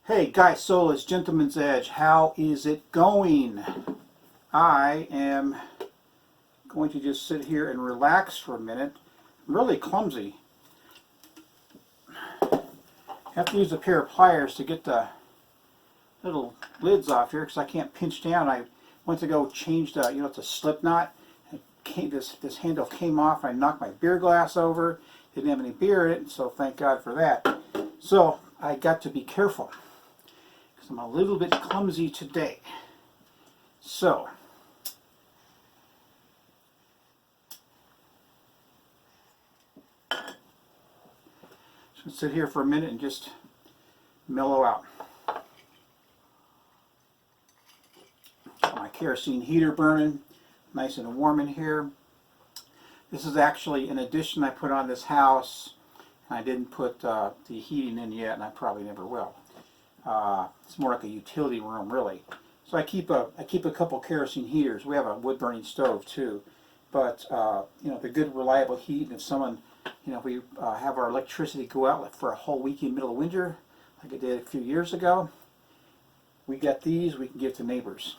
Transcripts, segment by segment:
Hey, Guy Solis, Gentleman's Edge, how is it going? I am going to just sit here and relax for a minute. I'm really clumsy. I have to use a pair of pliers to get the little lids off here because I can't pinch down. I went to go change the, it's a slip knot. This handle came off. I knocked my beer glass over. Didn't have any beer in it, so thank God for that. So I got to be careful. I'm a little bit clumsy today. So, just sit here for a minute and just mellow out. Got my kerosene heater burning, nice and warm in here. This is actually an addition I put on this house. I didn't put the heating in yet, and I probably never will. It's more like a utility room, really. So I keep a couple kerosene heaters. We have a wood burning stove too, but the good reliable heat. And if someone, if we have our electricity go out for a whole week in the middle of winter, like I did a few years ago, we got these we can give to neighbors.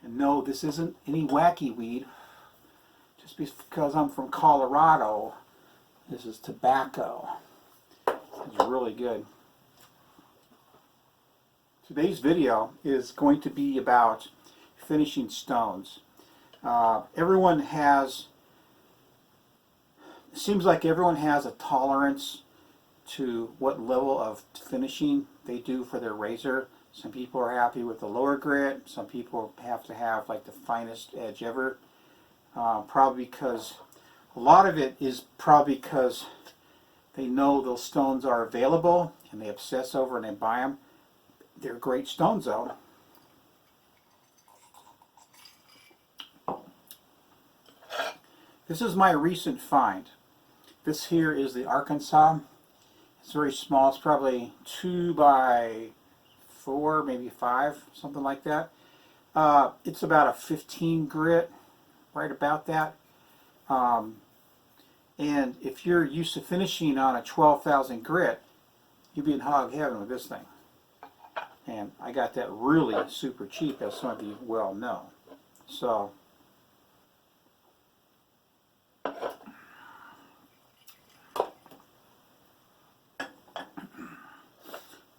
And no, this isn't any wacky weed. Just because I'm from Colorado, this is tobacco. It's really good. Today's video is going to be about finishing stones. Everyone has, it seems like everyone has a tolerance to what level of finishing they do for their razor. Some people are happy with the lower grit. Some people have to have like the finest edge ever. Probably because a lot of it is probably because they know those stones are available and they obsess over and they buy them. They're great stones though. This is my recent find. This here is the Arkansas. It's very small. It's probably 2 by 4, maybe 5, something like that. It's about a 15 grit, right about that. And if you're used to finishing on a 12,000 grit, you'd be in hog heaven with this thing. And I got that really super cheap, as some of you well know. So,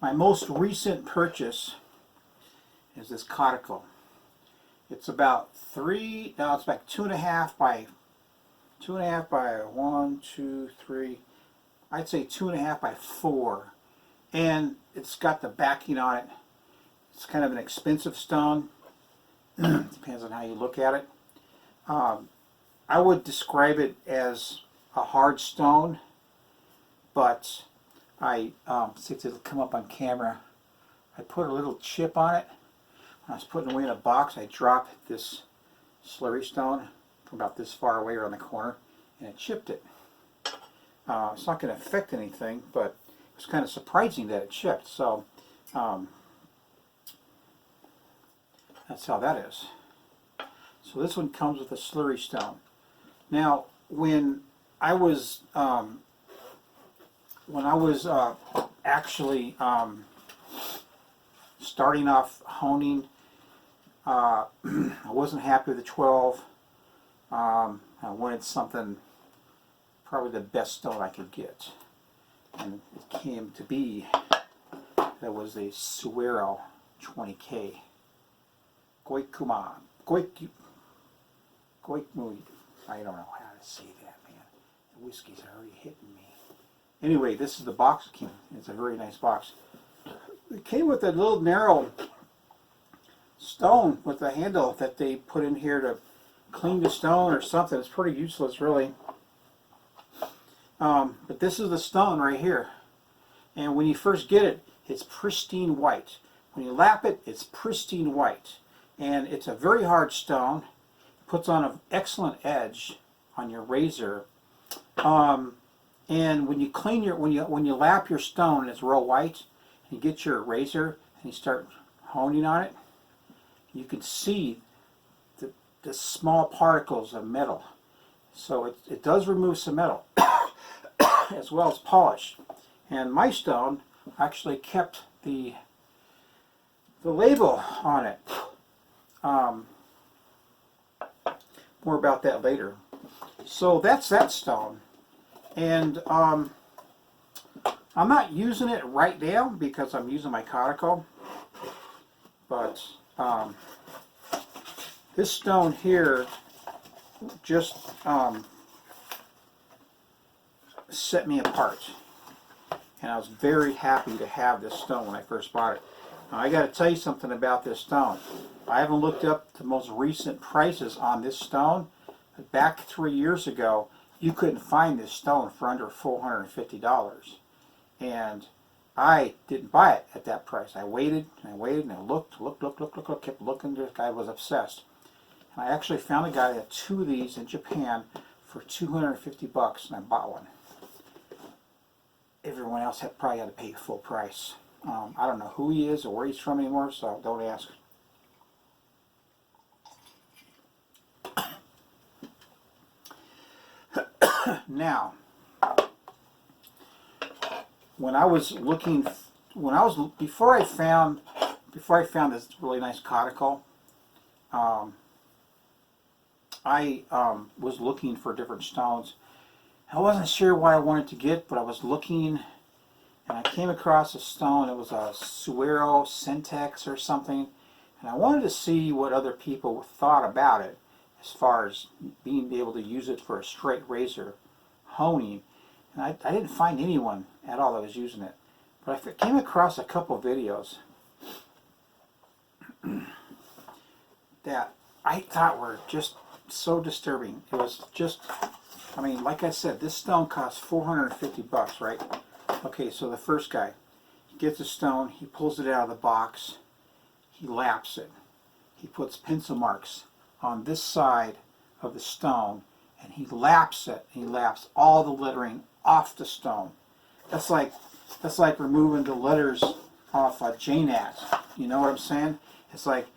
my most recent purchase is this caudicle. It's about it's about 2.5 by 2.5 by 1, 2, 3. I'd say 2.5 by 4. And it's got the backing on it. It's kind of an expensive stone. Depends on how you look at it. I would describe it as a hard stone, but see if it'll come up on camera. I put a little chip on it. When I was putting it away in a box, I dropped this slurry stone from about this far away around the corner, and it chipped it. It's not going to affect anything, but it was kind of surprising that it chipped. So that's how that is. So this one comes with a slurry stone. Now, when I was actually starting off honing, I wasn't happy with the 12. I wanted something, probably the best stone I could get, and it came to be that was a Suero 20K. Goikuma, I don't know how to say that, man. The whiskey's already hitting me. Anyway, this is the box it came in. It's a very nice box. It came with a little narrow stone with a handle that they put in here to clean the stone or something. It's pretty useless, really. But this is the stone right here. And when you first get it, it's pristine white. When you lap it, it's pristine white. And it's a very hard stone. It puts on an excellent edge on your razor. And when you clean when you lap your stone and it's real white, and you get your razor and you start honing on it, you can see the small particles of metal. So it does remove some metal as well as polish. And my stone actually kept the label on it. More about that later. So that's that stone. And I'm not using it right now because I'm using my caudicle. But this stone here just set me apart. And I was very happy to have this stone when I first bought it. Now, I got to tell you something about this stone. I haven't looked up the most recent prices on this stone, but back 3 years ago, you couldn't find this stone for under $450. And I didn't buy it at that price. I waited and I waited and I looked, kept looking. This guy was obsessed. And I actually found a guy that had 2 of these in Japan for $250, and I bought one. Everyone else probably had to pay full price. I don't know who he is or where he's from anymore, so don't ask. Now, before I found this really nice caudicle, I was looking for different stones. I wasn't sure what I wanted to get, but I was looking, and I came across a stone. It was a Suero Centex or something, and I wanted to see what other people thought about it as far as being able to use it for a straight razor honing. And I didn't find anyone at all that was using it. But I came across a couple videos that I thought were just so disturbing. It was just, I mean, like I said, this stone cost 450 bucks, right? Okay, so the first guy, he gets a stone, he pulls it out of the box, he laps it. He puts pencil marks on this side of the stone, and he laps it. He laps all the lettering off the stone. That's like removing the letters off a JNAT. You know what I'm saying? It's like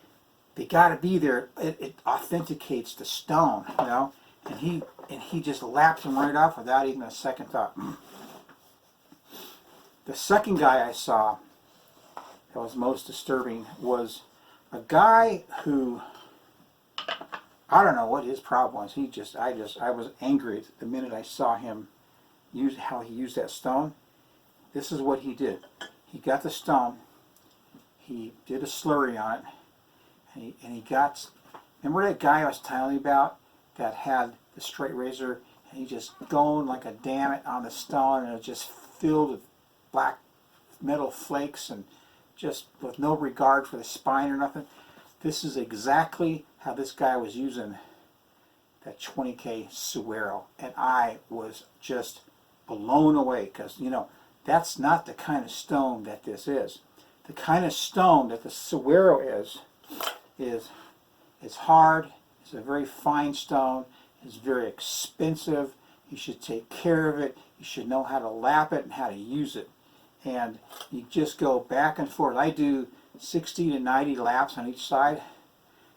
they got to be there. It authenticates the stone, you know. And he just laps them right off without even a second thought. The second guy I saw that was most disturbing was a guy who, I don't know what his problem was. I was angry the minute I saw him use how he used that stone. This is what he did. He got the stone, he did a slurry on it, and he got, remember that guy I was telling you about that had the straight razor, and he just going like a damn it on the stone, and it just filled with black metal flakes and just with no regard for the spine or nothing. This is exactly how this guy was using that 20K Suero, and I was just blown away, because you know that's not the kind of stone that this is. The kind of stone that the Suero is hard. It's a very fine stone. It's very expensive. You should take care of it. You should know how to lap it and how to use it. And you just go back and forth. I do 60 to 90 laps on each side,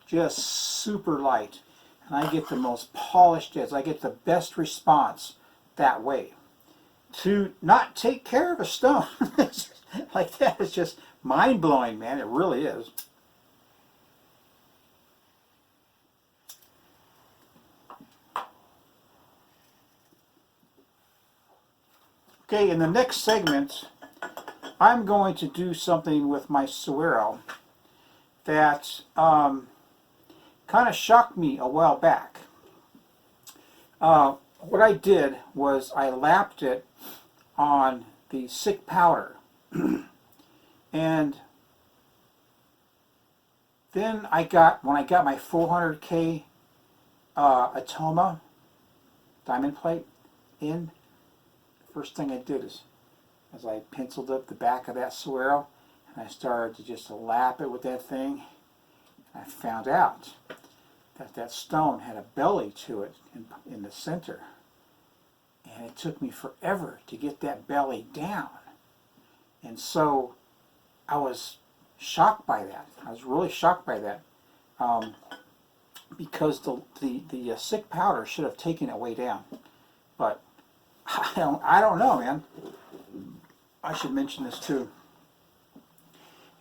just super light. And I get the most polished edge. I get the best response that way. To not take care of a stone like that is just mind-blowing, man. It really is. Okay, in the next segment, I'm going to do something with my Suero that kind of shocked me a while back. What I did was I lapped it on the sick powder, and then when I got my 400K Atoma diamond plate in, the first thing I did is I penciled up the back of that Suero, and I started to just lap it with that thing. I found out that stone had a belly to it in the center, and it took me forever to get that belly down. And so I was shocked by that. I was really shocked by that, because the sick powder should have taken it way down. But I don't know, man. I should mention this too.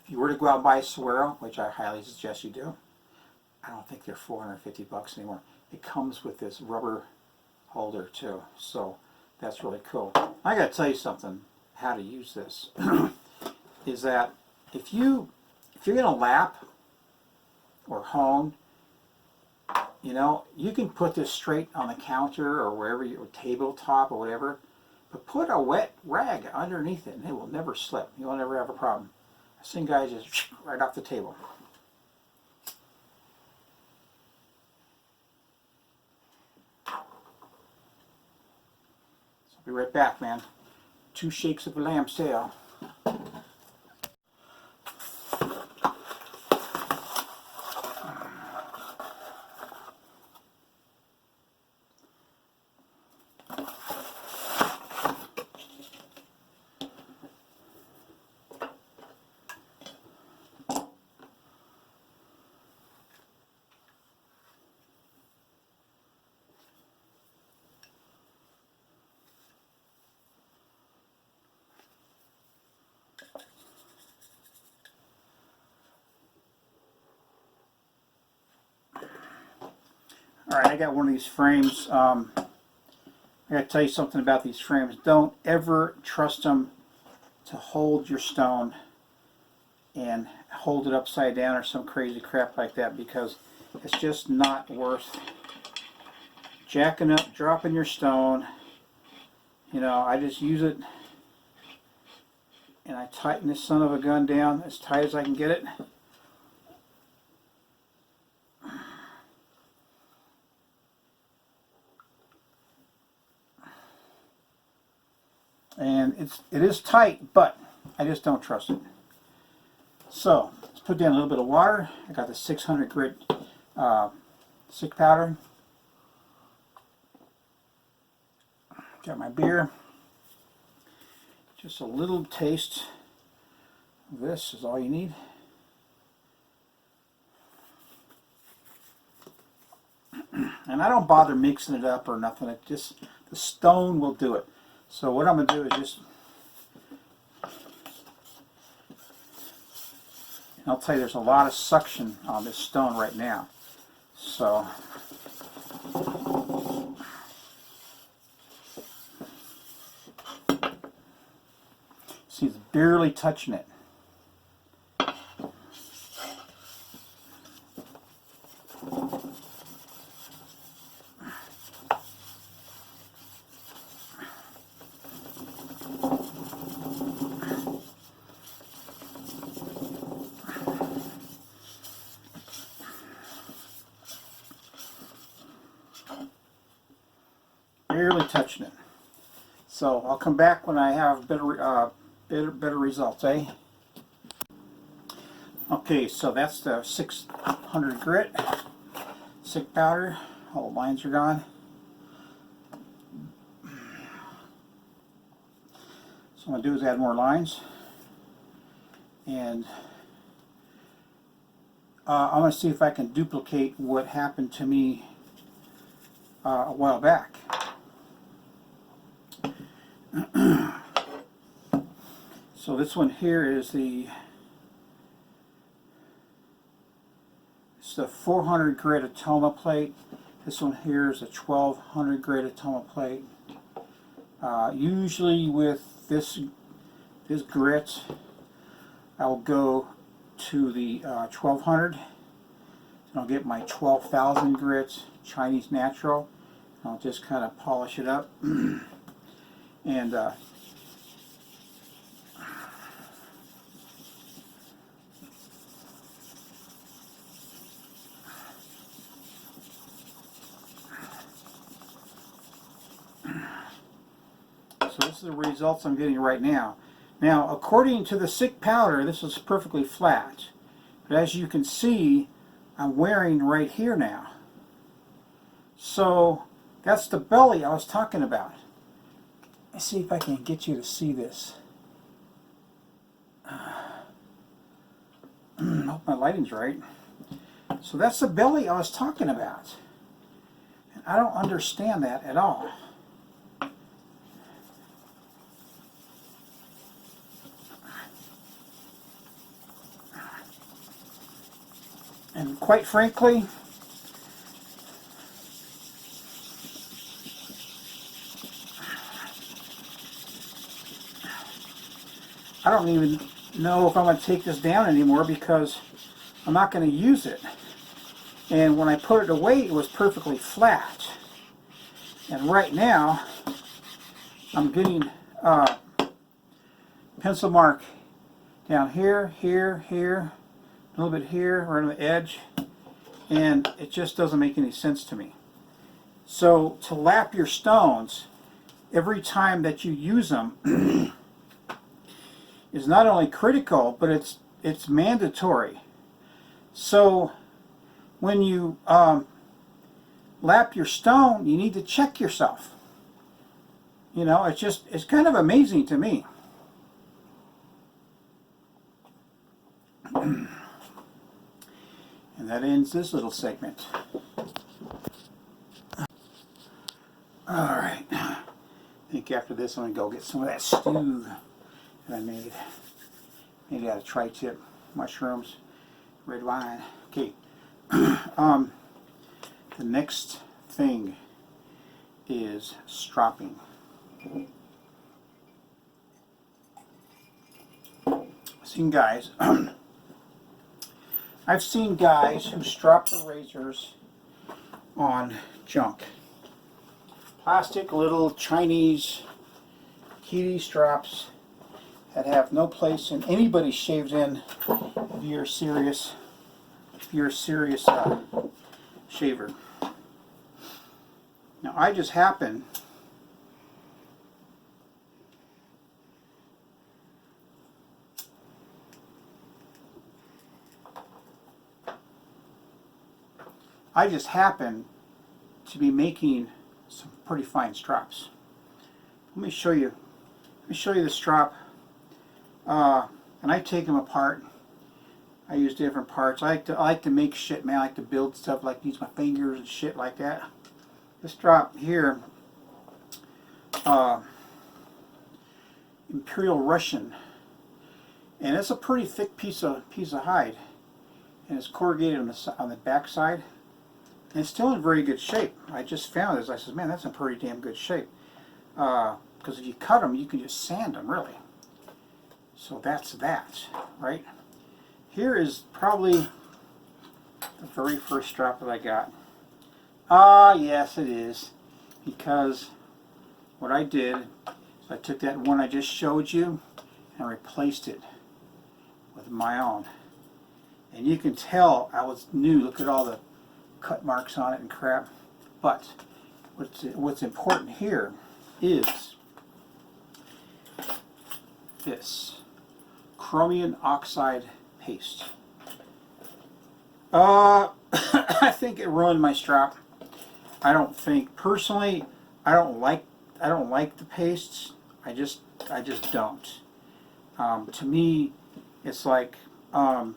If you were to go out and buy a Suero, which I highly suggest you do, I don't think they're 450 bucks anymore. It comes with this rubber holder too, so that's really cool. I got to tell you something. How to use this is that if you're gonna lap or hone, you know, you can put this straight on the counter or wherever your tabletop or whatever, but put a wet rag underneath it and it will never slip. You'll never have a problem. I've seen guys just right off the table. So I'll be right back, man. 2 shakes of a lamb's tail. Alright, I got one of these frames. I got to tell you something about these frames. Don't ever trust them to hold your stone and hold it upside down or some crazy crap like that, because it's just not worth jacking up, dropping your stone. You know, I just use it and I tighten this son of a gun down as tight as I can get it. And it is tight, but I just don't trust it. So let's put down a little bit of water. I got the 600 grit stick powder. Got my beer. Just a little taste of this is all you need. And I don't bother mixing it up or nothing. It just, the stone will do it. So what I'm going to do is just, I'll tell you, there's a lot of suction on this stone right now. So see, it's barely touching it. Barely touching it. So I'll come back when I have better results, eh? Okay, so that's the 600 grit stick powder. All the lines are gone. So what I'm going to do is add more lines. And I'm going to see if I can duplicate what happened to me a while back. So this one here is the 400 grit Atoma plate. This one here is a 1200 grit Atoma plate. Usually with this grit, I'll go to the 1200. And I'll get my 12,000 grit Chinese natural. I'll just kind of polish it up. And so this is the results I'm getting right now. Now, according to the stick powder, this is perfectly flat. But as you can see, I'm wearing right here now. So that's the belly I was talking about. Let's see if I can get you to see this. Hope my lighting's right. So that's the belly I was talking about. And I don't understand that at all. And quite frankly, I don't even know if I'm going to take this down anymore, because I'm not going to use it. And when I put it away, it was perfectly flat. And right now, I'm getting pencil mark down here, here, here, a little bit here, right on the edge, and it just doesn't make any sense to me. So to lap your stones, every time that you use them is not only critical, but it's mandatory. So when you lap your stone, you need to check yourself. You know, it's kind of amazing to me. And that ends this little segment. Alright, I think after this I'm going to go get some of that stew that I made. Made out of tri-tip mushrooms, red wine. Okay, the next thing is stropping. seen guys. I've seen guys who strap the razors on junk. Plastic little Chinese kitty straps that have no place in anybody's shaved in if you're serious. If you're a serious shaver. Now I just happen to be making some pretty fine straps. Let me show you. Let me show you the strap. And I take them apart. I use different parts. I like to make shit, man. I like to build stuff, like use my fingers and shit like that. This strap here, Imperial Russian, and it's a pretty thick piece of hide, and it's corrugated on the back side. And it's still in very good shape. I just found this. I said, man, that's in pretty damn good shape. Because if you cut them, you can just sand them, really. So that's that, right? Here is probably the very first strap that I got. Yes, it is. Because what I did is I took that one I just showed you and replaced it with my own. And you can tell I was new. Look at all the cut marks on it and crap. But what's important here is this chromium oxide paste. I think it ruined my strap. I don't think, personally, I don't like the pastes. I just don't. To me, it's like kind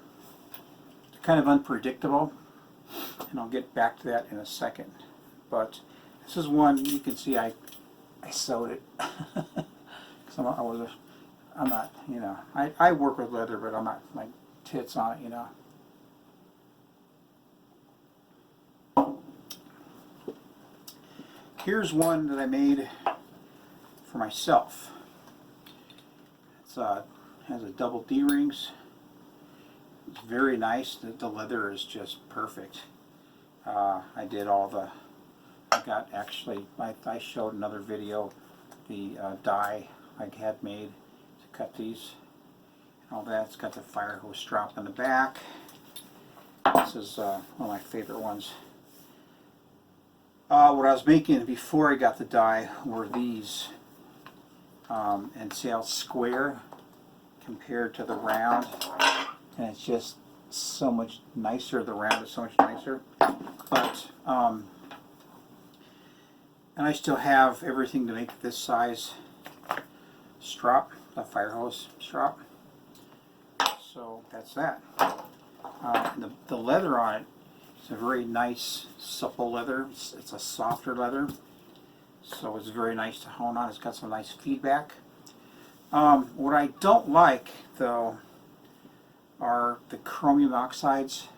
of unpredictable, and I'll get back to that in a second. But this is one you can see I sewed it because I'm not, you know, I work with leather, but I'm not like tits on it, you know. Here's one that I made for myself. It's has a double D rings. It's very nice. The leather is just perfect. I did all the. I got actually. I showed another video. The die I had made to cut these. And all that. It's got the fire hose strap on the back. This is one of my favorite ones. What I was making before I got the die were these, and see how square compared to the round, and it's just so much nicer. The round is so much nicer, but and I still have everything to make this size strap, the fire hose strap. So that's that. The leather on it. It's a very nice, supple leather. It's a softer leather, so it's very nice to hone on. It's got some nice feedback. What I don't like, though, are the chromium oxides,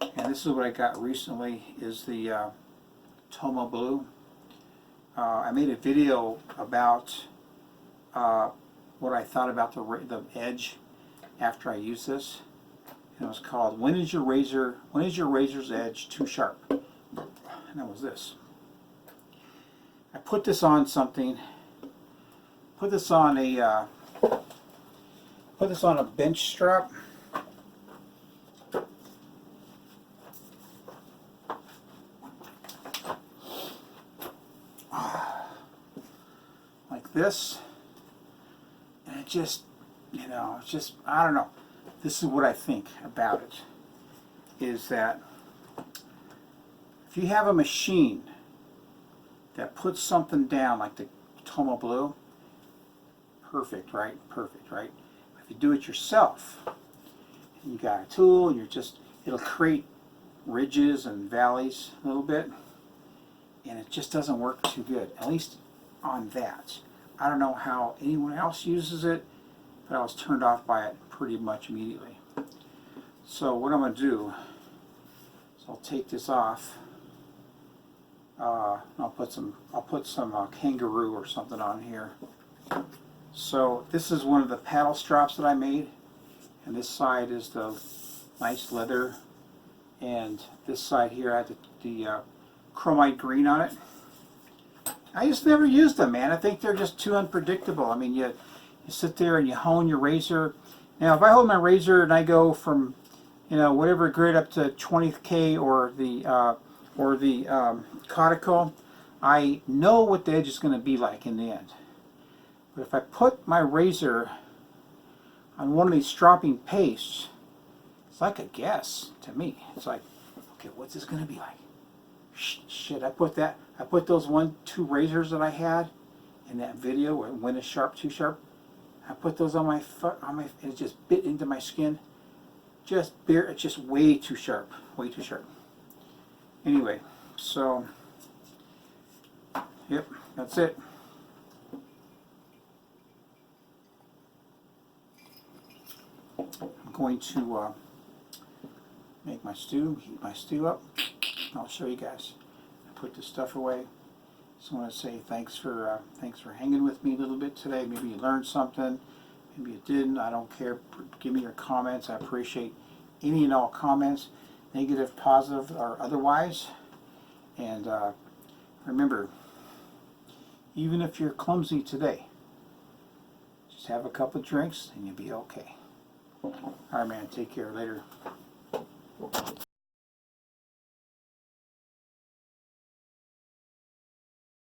and this is what I got recently, is the Tomo Blue. I made a video about what I thought about the edge after I used this. And it was called When is your razor's edge too sharp? And that was this. I put this on something. Put this on a bench strap. Like this. And it just, you know, it's just, I don't know. This is what I think about it, is that if you have a machine that puts something down like the Tomo Blue, perfect, right? Perfect, right? If you do it yourself, and you got a tool, and it'll create ridges and valleys a little bit, and it just doesn't work too good, at least on that. I don't know how anyone else uses it, but I was turned off by it pretty much immediately. So what I'm going to do is I'll take this off. I'll put some kangaroo or something on here. So this is one of the paddle straps that I made. and this side is the nice leather, and this side here had the chromite green on it. I just never used them, man. I think they're just too unpredictable. I mean, you sit there and you hone your razor. Now, if I hold my razor and I go from, you know, whatever grit up to 20K or the cuticle, I know what the edge is going to be like in the end. But if I put my razor on one of these stropping pastes, it's like a guess to me. It's like, okay, what's this going to be like? Shit, I put those 2 razors that I had in that video, when it's sharp, too sharp. I put those on my and it just bit into my skin. It's just way too sharp, way too sharp. Anyway, so, yep, that's it. I'm going to make my stew, heat my stew up. I'll show you guys. I put this stuff away. Just want to say thanks for hanging with me a little bit today. Maybe you learned something, maybe you didn't. I don't care. Give me your comments. I appreciate any and all comments, negative, positive, or otherwise. And remember, even if you're clumsy today, just have a couple of drinks and you'll be okay. All right, man. Take care. Later.